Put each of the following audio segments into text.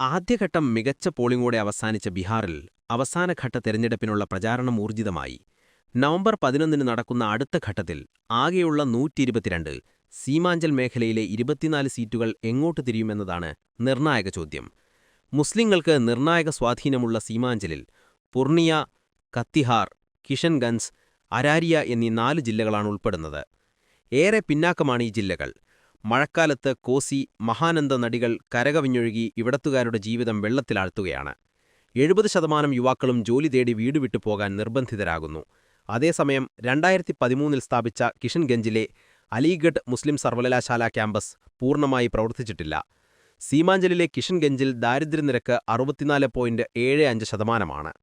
ആദ്യഘട്ടം മികച്ച പോളിംഗോടെ അവസാനിച്ച ബീഹാറിൽ അവസാനഘട്ട തെരഞ്ഞെടുപ്പിനുള്ള പ്രചാരണം ഊർജിതമായി. നവംബർ 11-ന് നടക്കുന്ന അടുത്ത ഘട്ടത്തിൽ ആകെയുള്ള 122 സീമാഞ്ചൽ മേഖലയിലെ 24 സീറ്റുകൾ എങ്ങോട്ട് തിരിയുമെന്നതാണ് നിർണായക ചോദ്യം. മുസ്ലിങ്ങൾക്ക് നിർണായക സ്വാധീനമുള്ള സീമാഞ്ചലിൽ പൂർണിയ, കത്തിഹാർ, കിഷൻഗഞ്ച്, അരാരിയ എന്നീ 4 ജില്ലകളാണ് ഉൾപ്പെടുന്നത്. ഏറെ പിന്നാക്കമാണ് ഈ ജില്ലകൾ. മഴക്കാലത്ത് കോസി, മഹാനന്ദ നദികൾ കരകവിഞ്ഞൊഴുകി ഇവിടത്തുകാരുടെ ജീവിതം വെള്ളത്തിലാഴ്ത്തുകയാണ്. 70% യുവാക്കളും ജോലി തേടി വീട് വിട്ടു പോകാൻ നിർബന്ധിതരാകുന്നു. അതേസമയം 2013-ൽ സ്ഥാപിച്ച കിഷൻഗഞ്ചിലെ അലിഗഡ് മുസ്ലിം സർവകലാശാല ക്യാമ്പസ് പൂർണ്ണമായി പ്രവർത്തിച്ചിട്ടില്ല. സീമാഞ്ചലിലെ കിഷൻഗഞ്ചിൽ ദാരിദ്ര്യനിരക്ക് 64.75%.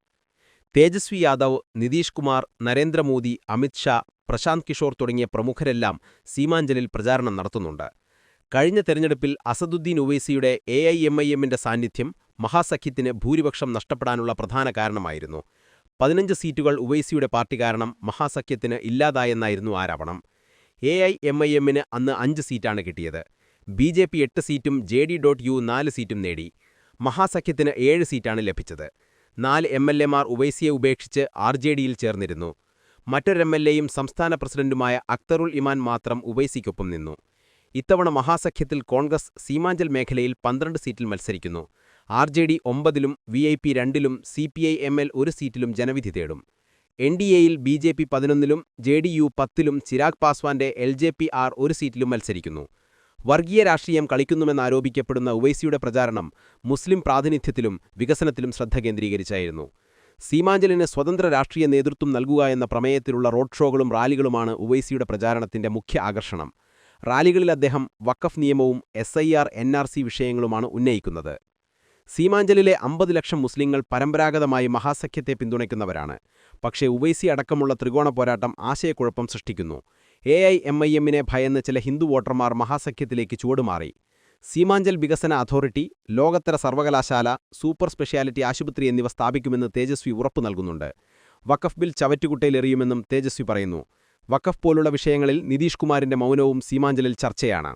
തേജസ്വി യാദവ്, നിതീഷ് കുമാർ, നരേന്ദ്രമോദി, അമിത് ഷാ, പ്രശാന്ത് കിഷോർ തുടങ്ങിയ പ്രമുഖരെല്ലാം സീമാഞ്ചലിൽ പ്രചാരണം നടത്തുന്നുണ്ട്. കഴിഞ്ഞ തെരഞ്ഞെടുപ്പിൽ അസദുദ്ദീൻ ഉവൈസിയുടെ AIMIMന്റെ സാന്നിധ്യം മഹാസഖ്യത്തിന് ഭൂരിപക്ഷം നഷ്ടപ്പെടാനുള്ള പ്രധാന കാരണമായിരുന്നു. 15 സീറ്റുകൾ ഉവൈസിയുടെ പാർട്ടി കാരണം മഹാസഖ്യത്തിന് ഇല്ലാതായെന്നായിരുന്നു ആരോപണം. AIMIMന് അന്ന് 5 സീറ്റാണ് കിട്ടിയത്. BJP 8 സീറ്റും JD.U 4 സീറ്റും നേടി. മഹാസഖ്യത്തിന് 7 സീറ്റാണ് ലഭിച്ചത്. 4 MLAമാർ ഉവൈസിയെ ഉപേക്ഷിച്ച് RJDയിൽ ചേർന്നിരുന്നു. മറ്റൊരു MLAയും സംസ്ഥാന പ്രസിഡന്റുമായ അക്തറുൽ ഇമാൻ മാത്രം ഉവൈസിക്കൊപ്പം നിന്നു. ഇത്തവണ മഹാസഖ്യത്തിൽ കോൺഗ്രസ് സീമാഞ്ചൽ മേഖലയിൽ 12 സീറ്റിൽ മത്സരിക്കുന്നു. RJD 9-ലും VIP 2-ലും CPI-ML 1 സീറ്റിലും ജനവിധി തേടും. NDAയിൽ BJP 11-ലും JDU 10-ലും ചിരാഗ് പാസ്വാന്റെ LJP-R 1 സീറ്റിലും മത്സരിക്കുന്നു. വർഗീയ രാഷ്ട്രീയം കളിക്കുന്നുമെന്നാരോപിക്കപ്പെടുന്ന ഉവൈസിയുടെ പ്രചാരണം മുസ്ലിം പ്രാതിനിധ്യത്തിലും വികസനത്തിലും ശ്രദ്ധ കേന്ദ്രീകരിച്ചായിരുന്നു. സീമാഞ്ചലിന് സ്വതന്ത്ര രാഷ്ട്രീയ നേതൃത്വം നൽകുക എന്ന പ്രമേയത്തിലുള്ള റോഡ് ഷോകളും റാലികളുമാണ് ഉവൈസിയുടെ പ്രചാരണത്തിന്റെ മുഖ്യ ആകർഷണം. റാലികളിൽ അദ്ദേഹം വഖഫ് നിയമവും SIR NRC വിഷയങ്ങളുമാണ് ഉന്നയിക്കുന്നത്. സീമാഞ്ചലിലെ 50 ലക്ഷം മുസ്ലിങ്ങൾ പരമ്പരാഗതമായി മഹാസഖ്യത്തെ പിന്തുണയ്ക്കുന്നവരാണ്. പക്ഷേ ഉവൈസി അടക്കമുള്ള ത്രികോണ പോരാട്ടം ആശയക്കുഴപ്പം സൃഷ്ടിക്കുന്നു. AIMIMനെ ഭയന്ന് ചില ഹിന്ദു വോട്ടർമാർ മഹാസഖ്യത്തിലേക്ക് ചുവടുമാറി. സീമാഞ്ചൽ വികസന അതോറിറ്റി, ലോകോത്തര സർവകലാശാല, സൂപ്പർ സ്പെഷ്യാലിറ്റി ആശുപത്രി എന്നിവ സ്ഥാപിക്കുമെന്ന് തേജസ്വി ഉറപ്പു നൽകുന്നുണ്ട്. വഖഫ് ബിൽ ചവറ്റുകുട്ടയിലെറിയുമെന്നും തേജസ്വി പറയുന്നു. വഖഫ് പോലുള്ള വിഷയങ്ങളിൽ നിതീഷ് കുമാറിന്റെ മൗനവും സീമാഞ്ചലിൽ ചർച്ചയാണ്.